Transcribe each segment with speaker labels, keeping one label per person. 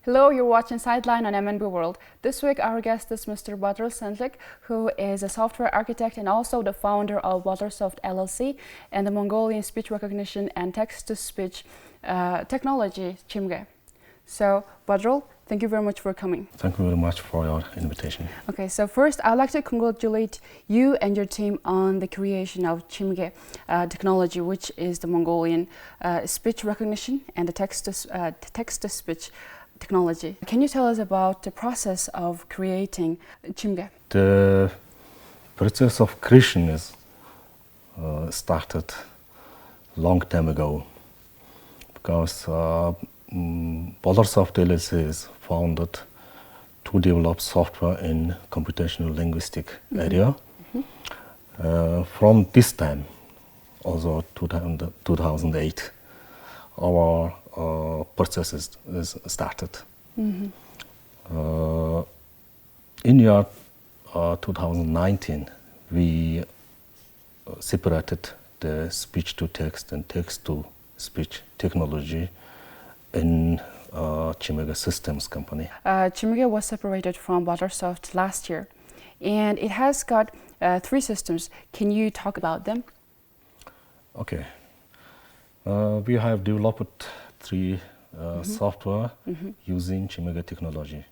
Speaker 1: Hello, you're watching Sightline on MNB World. This week our guest is Mr. Badral Sanlig, who is a software architect and also the founder of Bolorsoft LLC and the Mongolian speech recognition and text-to-speech technology Chimege. So, Badral, thank you very much for coming.
Speaker 2: Thank you very much for your invitation.
Speaker 1: Okay, so first I'd like to congratulate you and your team on the creation of Chimege technology, which is the Mongolian speech recognition and the text-to-speech technology. Can you tell us about the process of creating Chimege?
Speaker 2: The process of creation is started long time ago because Bolorsoft LLC is founded to develop software in computational linguistic area. From this time, also 2008, our process is started. In year 2019, we separated the speech-to-text and text-to-speech technology in Chimege Systems company.
Speaker 1: Chimege was separated from Bolorsoft last year, and it has got 3 systems. Can you talk about them?
Speaker 2: Okay. We have developed 3 software using Chimege technology.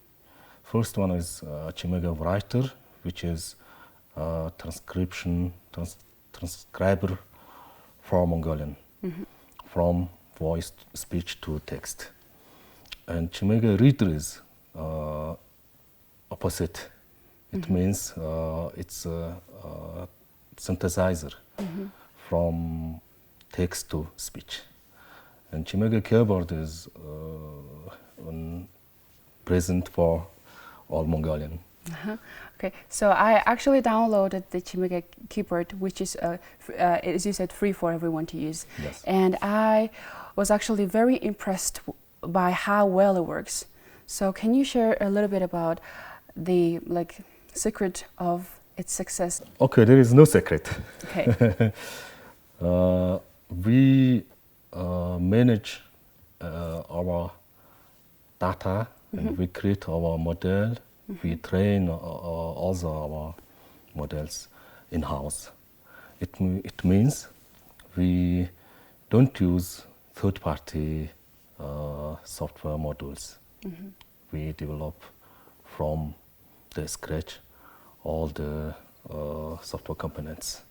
Speaker 2: First one is Chimege Writer, which is transcriber for Mongolian, from voice speech to text. And Chimege Reader is opposite. It means it's a synthesizer from text to speech. And Chimege Keyboard is present for all Mongolian.
Speaker 1: Okay, so I actually downloaded the Chimege keyboard, which is, as you said, free for everyone to use.
Speaker 2: Yes.
Speaker 1: And I was actually very impressed by how well it works. So can you share a little bit about the secret of its success?
Speaker 2: Okay, there is no secret.
Speaker 1: Okay.
Speaker 2: We manage our data and we create our model. We train also our models in-house. It means we don't use third-party software modules. We develop from the scratch all the software components.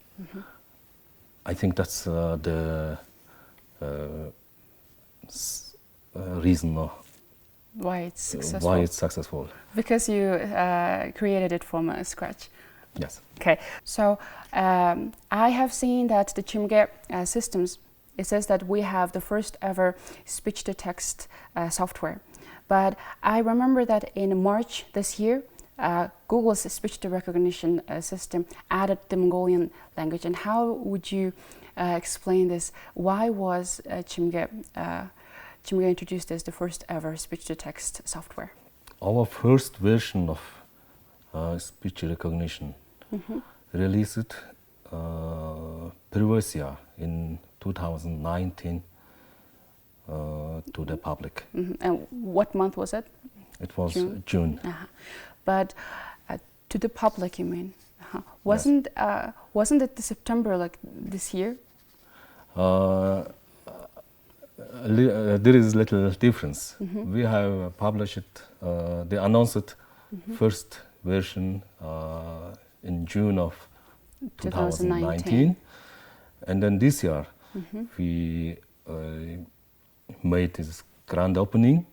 Speaker 2: I think that's the reason
Speaker 1: Why it's successful.
Speaker 2: why it's successful.
Speaker 1: Because you created it from scratch.
Speaker 2: Yes.
Speaker 1: Okay, so I have seen that the Chimege systems, it says that we have the first ever speech-to-text software. But I remember that in March this year, Google's speech-to-recognition system added the Mongolian language. And how would you explain this? Why was Chimege introduced as the first ever speech-to-text software?
Speaker 2: Our first version of speech recognition released previous year in 2019 to the public.
Speaker 1: And what month was it?
Speaker 2: It was June.
Speaker 1: But to the public, you mean? Wasn't it the September this year?
Speaker 2: There is little difference. We have published, they announced first version in June of 2019. And then this year we made this grand opening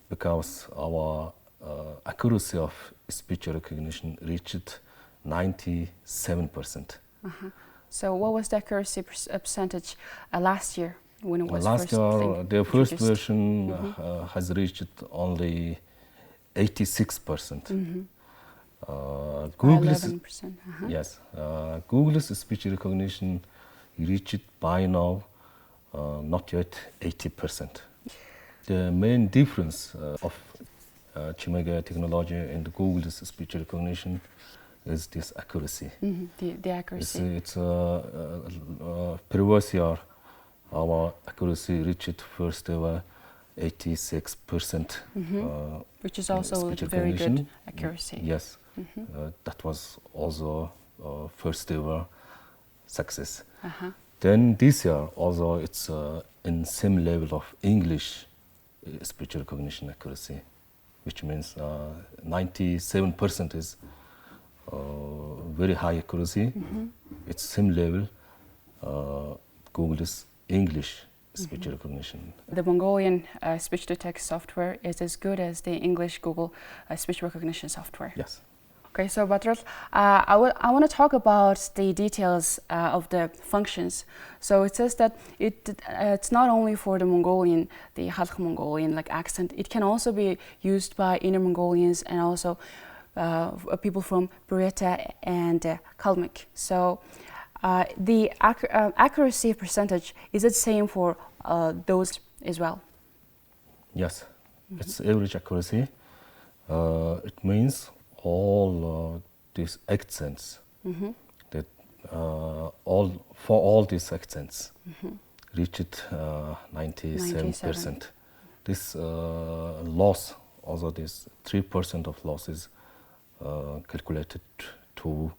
Speaker 2: because our accuracy of speech recognition reached 97%.
Speaker 1: So what was the accuracy percentage last year when it was
Speaker 2: last year? The first
Speaker 1: introduced?
Speaker 2: version has reached only 86%. Google's
Speaker 1: 11%.
Speaker 2: yes, Google's speech recognition reached by now not yet 80%. The main difference of Chimege technology and Google's speech recognition is this accuracy.
Speaker 1: The accuracy.
Speaker 2: It's previous year our accuracy reached first ever 86%.
Speaker 1: Which is also
Speaker 2: speech
Speaker 1: like very good
Speaker 2: recognition.
Speaker 1: accuracy.
Speaker 2: Yes, that was also first ever success. Then this year, also it's in same level of English speech recognition accuracy, which means 97% is very high accuracy. It's same level Google's English speech recognition.
Speaker 1: The Mongolian speech-to-text software is as good as the English Google speech recognition software.
Speaker 2: Yes.
Speaker 1: Okay, so Badral, I want to talk about the details of the functions. So it says that it's not only for the Mongolian, the Halkh Mongolian like accent. It can also be used by Inner Mongolians and also people from Burята and Kalmyk. So the accuracy percentage, is it same for those as well?
Speaker 2: Yes, it's average accuracy. It means all these accents that for all these accents reached 97%. This loss, also this 3% of loss is calculated to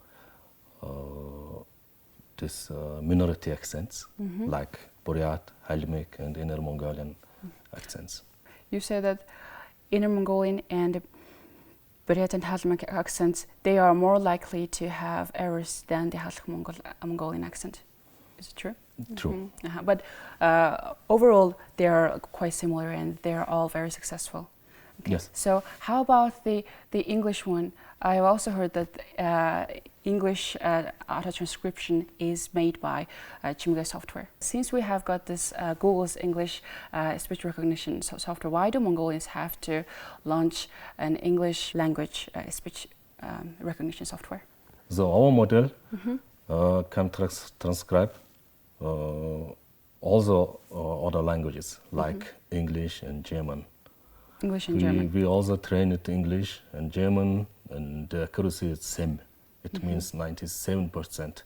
Speaker 2: this minority accents like Buryat, Kalmyk, and Inner Mongolian accents. You
Speaker 1: say that Inner Mongolian and Buryat and Kalmyk accents, they are more likely to have errors than the Halkh Mongolian accent. Is it true?
Speaker 2: True.
Speaker 1: But overall, they are quite similar and they are all very successful. Okay.
Speaker 2: Yes.
Speaker 1: So how about the English one? I've also heard that English auto-transcription is made by Chimege software. Since we have got this Google's English speech recognition software, why do Mongolians have to launch an English language speech recognition software?
Speaker 2: So our model can transcribe also other languages like English and German.
Speaker 1: English and German.
Speaker 2: We also train it English and German, and the accuracy is same. It means 97%.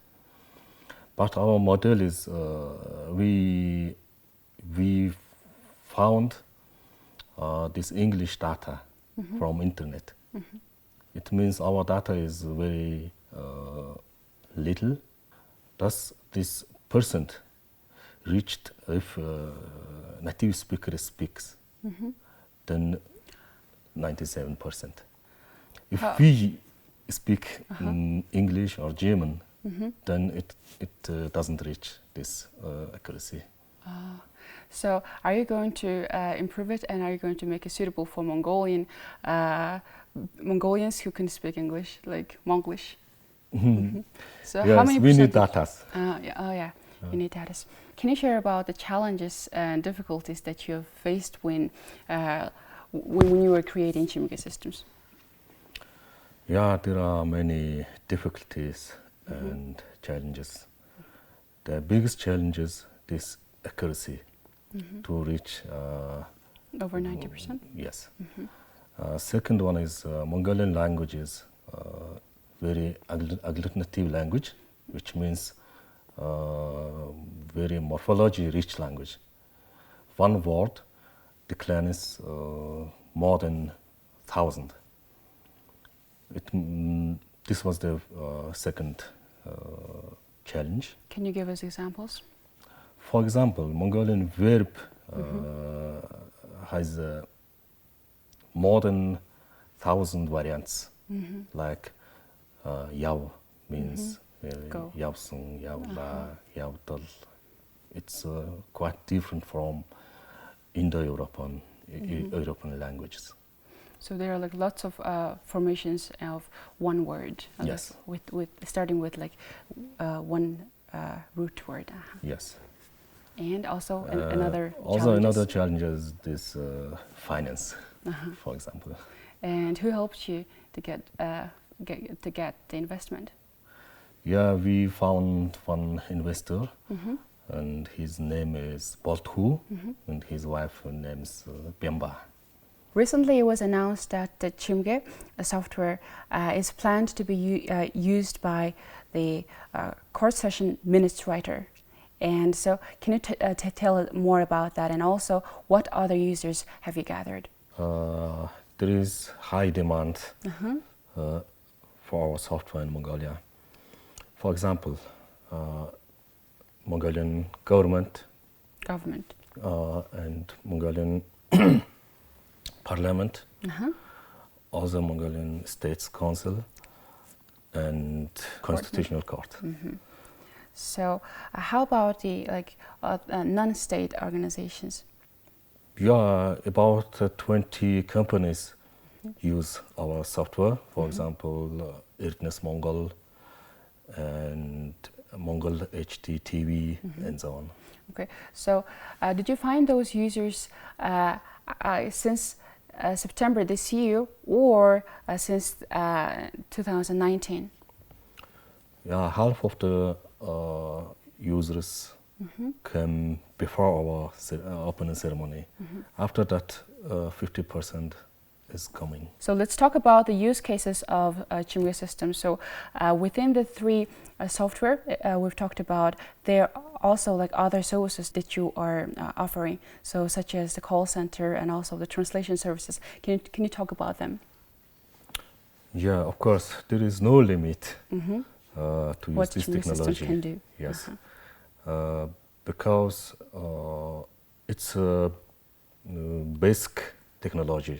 Speaker 2: But our model is we found this English data from internet. It means our data is very little. Thus, this percent reached if native speaker speaks. Then 97%. If we speak English or German, then it doesn't reach this accuracy.
Speaker 1: So are you going to improve it, and are you going to make it suitable for Mongolians who can speak English, like Monglish? So
Speaker 2: yes,
Speaker 1: how many
Speaker 2: we need data.
Speaker 1: You need data. Can you share about the challenges and difficulties that you have faced when you were creating Chimege systems?
Speaker 2: Yeah, there are many difficulties and challenges. The biggest challenge is this accuracy to reach
Speaker 1: over 90%.
Speaker 2: Yes. Second one is Mongolian language is very agglutinative language, which means very morphology-rich language. One word declines more than 1,000. This was the second challenge.
Speaker 1: Can you give us examples?
Speaker 2: For example, Mongolian verb has more than 1,000 variants, like yaw means Yawsung, Yawla, Yawdal. It's quite different from Indo-European European languages.
Speaker 1: So there are like lots of formations of one word.
Speaker 2: Yes.
Speaker 1: With starting with like one root word.
Speaker 2: Yes.
Speaker 1: And also another.
Speaker 2: Also another challenge is this finance, for example.
Speaker 1: And who helped you to get the investment?
Speaker 2: Yeah, we found one investor, and his name is Boltu, and his wife name is Biamba.
Speaker 1: Recently, it was announced that the Chimege software is planned to be used by the court session minutes writer, And so can you tell more about that, and also what other users have you gathered?
Speaker 2: There is high demand for our software in Mongolia. For example, Mongolian government and Mongolian parliament, also Mongolian States Council and Constitutional Court.
Speaker 1: So how about the non-state organizations?
Speaker 2: Yeah, about 20 companies use our software. For example, Irtnes Mongol and Mongol HD TV and so on.
Speaker 1: Okay, so did you find those users since September this year, or since 2019?
Speaker 2: Yeah, half of the users came before our opening ceremony. After that, 50% is coming.
Speaker 1: So let's talk about the use cases of Chimege systems. So within the three software we've talked about, there are also like other services that you are offering, so such as the call center and also the translation services. Can you talk about them?
Speaker 2: Yeah, of course, there is no limit to use
Speaker 1: what
Speaker 2: this
Speaker 1: Chimege
Speaker 2: technology.
Speaker 1: systems can do.
Speaker 2: Yes, because it's a basic technology.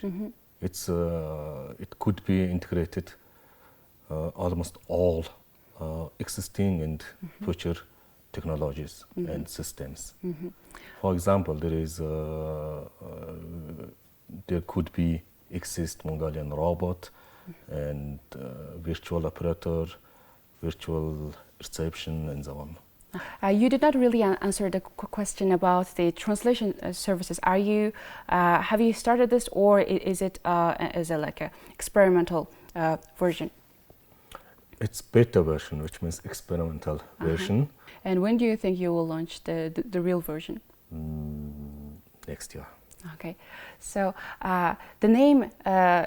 Speaker 2: It could be integrated almost all existing and future technologies and systems. For example, there could be exist Mongolian robot and virtual operator, virtual reception, and so on.
Speaker 1: You did not really answer the question about the translation services. Have you started this, or is it like a experimental version?
Speaker 2: It's beta version, which means experimental version.
Speaker 1: And when do you think you will launch the real version?
Speaker 2: Next year.
Speaker 1: Okay, so the name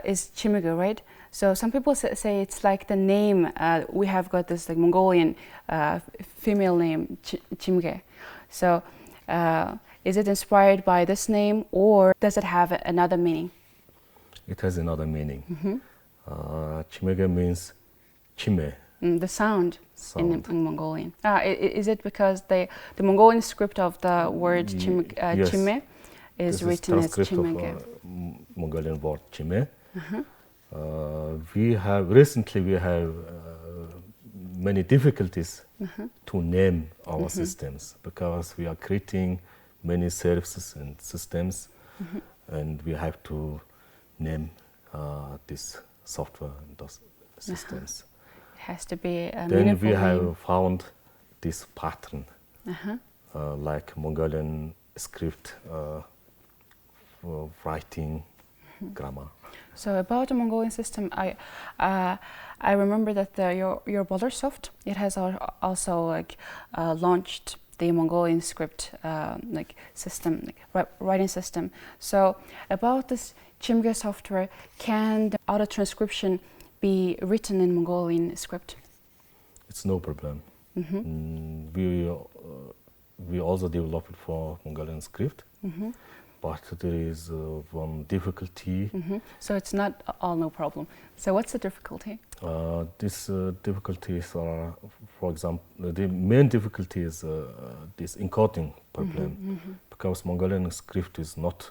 Speaker 1: is Chimege, right? So some people say it's like the name. We have got this like Mongolian female name, Chimege. So is it inspired by this name, or does it have another meaning?
Speaker 2: It has another meaning. Chimege means chime.
Speaker 1: The sound. In Mongolian. Is it because the Mongolian script of the word
Speaker 2: yes.
Speaker 1: chime is written as Chimege?
Speaker 2: Mongolian word chime. We have recently many difficulties to name our systems, because we are creating many services and systems, and we have to name this software and those systems.
Speaker 1: It has to be a
Speaker 2: then we
Speaker 1: name.
Speaker 2: have found this pattern, like Mongolian script for writing grammar.
Speaker 1: So about the Mongolian system, I remember that your Bolorsoft, it has also like launched the Mongolian script system, writing system. So about this Chimege software, can the auto transcription be written in Mongolian script?
Speaker 2: It's no problem. We also developed it for Mongolian script. But there is one difficulty.
Speaker 1: So it's not all no problem. So what's the difficulty?
Speaker 2: These difficulties are, for example, the main difficulty is this encoding problem, because Mongolian script is not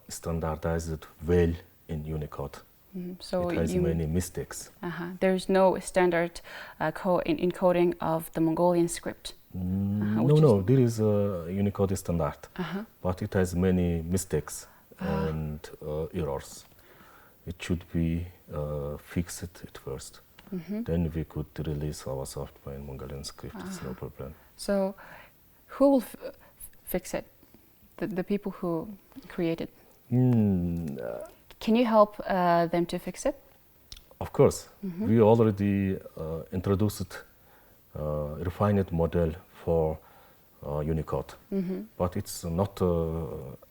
Speaker 2: standardized well in Unicode. So it has many mistakes.
Speaker 1: There's no standard encoding of the Mongolian script.
Speaker 2: No, there is a Unicode standard, but it has many mistakes and errors. It should be fixed at first. Then we could release our software in Mongolian script. It's no problem.
Speaker 1: So who will fix it? The people who create it? Can you help them to fix it?
Speaker 2: Of course. We already introduced refined model for Unicode, but it's not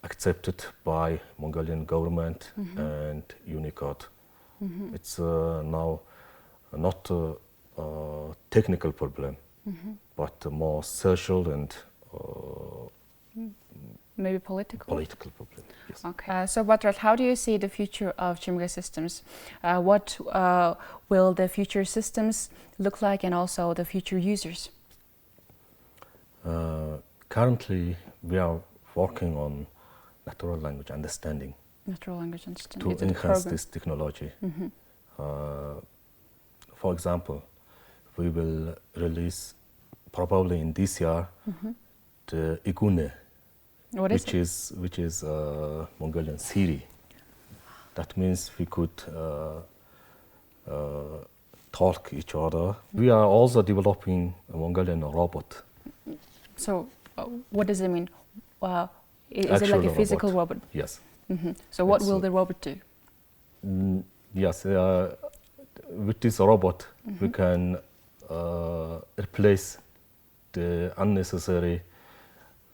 Speaker 2: accepted by Mongolian government and Unicode. It's now not a technical problem. but more social and
Speaker 1: maybe political?
Speaker 2: Political problem, yes.
Speaker 1: Okay. So Badral, how do you see the future of Chimege systems? What will the future systems look like, and also the future users?
Speaker 2: Currently, we are working on natural language understanding.
Speaker 1: Natural language understanding.
Speaker 2: To enhance this technology. For example, we will release probably in this year the Igune, which is Mongolian Siri. That means we could talk each other. We are also developing a Mongolian robot.
Speaker 1: So, what does it mean? Is it like a physical robot?
Speaker 2: Yes.
Speaker 1: So, what will the robot do?
Speaker 2: Yes, with this robot, we can replace the unnecessary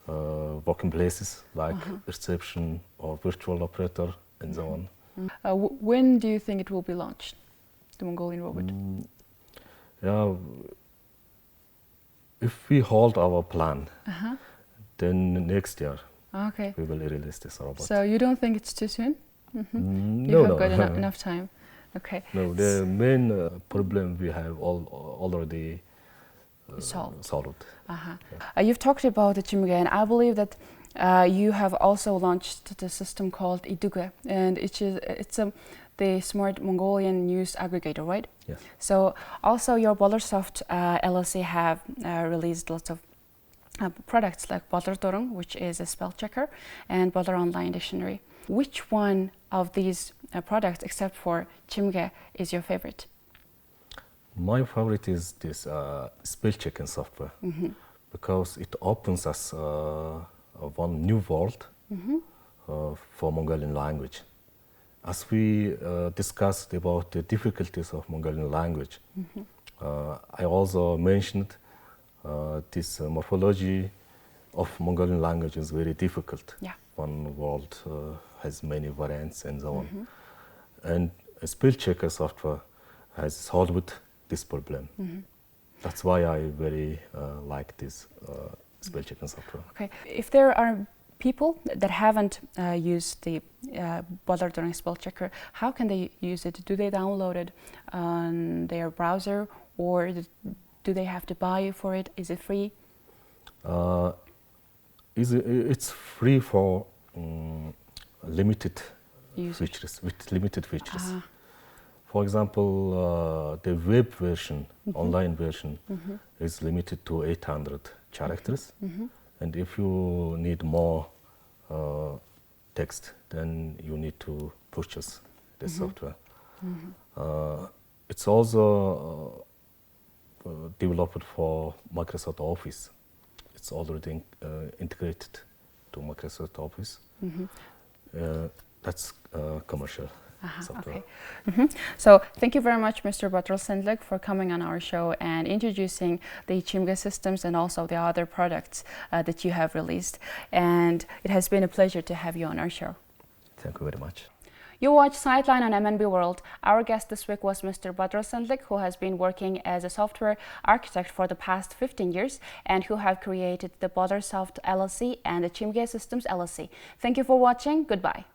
Speaker 2: working places like reception or virtual operator and so on.
Speaker 1: When do you think it will be launched, the Mongolian robot?
Speaker 2: Yeah, if we hold our plan, then next year we will release this robot.
Speaker 1: So you don't think it's too soon?
Speaker 2: No,
Speaker 1: you have got enough time. Okay.
Speaker 2: No, the main problem we have already solved.
Speaker 1: You've talked about the Chimege, and I believe that you have also launched the system called Iduge, and it's the smart Mongolian news aggregator, right?
Speaker 2: Yes.
Speaker 1: So also your Bolorsoft LLC have released lots of products like Bolor, which is a spell checker, and Bolor Online Dictionary. Which one of these products, except for Chimege, is your favorite?
Speaker 2: My favorite is this spell checking software because it opens us one new world for Mongolian language. As we discussed about the difficulties of Mongolian language, I also mentioned this morphology of Mongolian language is very difficult.
Speaker 1: Yeah.
Speaker 2: One word has many variants and so on. And a spell checker software has solved this problem. That's why I very like this spell checking software.
Speaker 1: Okay. If there are people that haven't used the Bolor spell checker, how can they use it? Do they download it on their browser, or do they have to buy for it? Is it free?
Speaker 2: It's free for limited
Speaker 1: features.
Speaker 2: With limited features. For example, the web version, online version, is limited to 800 characters. And if you need more text, then you need to purchase the software. It's also developed for Microsoft Office. It's already integrated to Microsoft Office. That's commercial software.
Speaker 1: Okay. So thank you very much, Mr. Badral Sanlig, for coming on our show and introducing the Chimege systems and also the other products that you have released. And it has been a pleasure to have you on our show.
Speaker 2: Thank you very much.
Speaker 1: You watch Sightline on MNB World. Our guest this week was Mr. Badral Sanlig, who has been working as a software architect for the past 15 years and who have created the Bolorsoft LLC and the Chimege Systems LLC. Thank you for watching. Goodbye.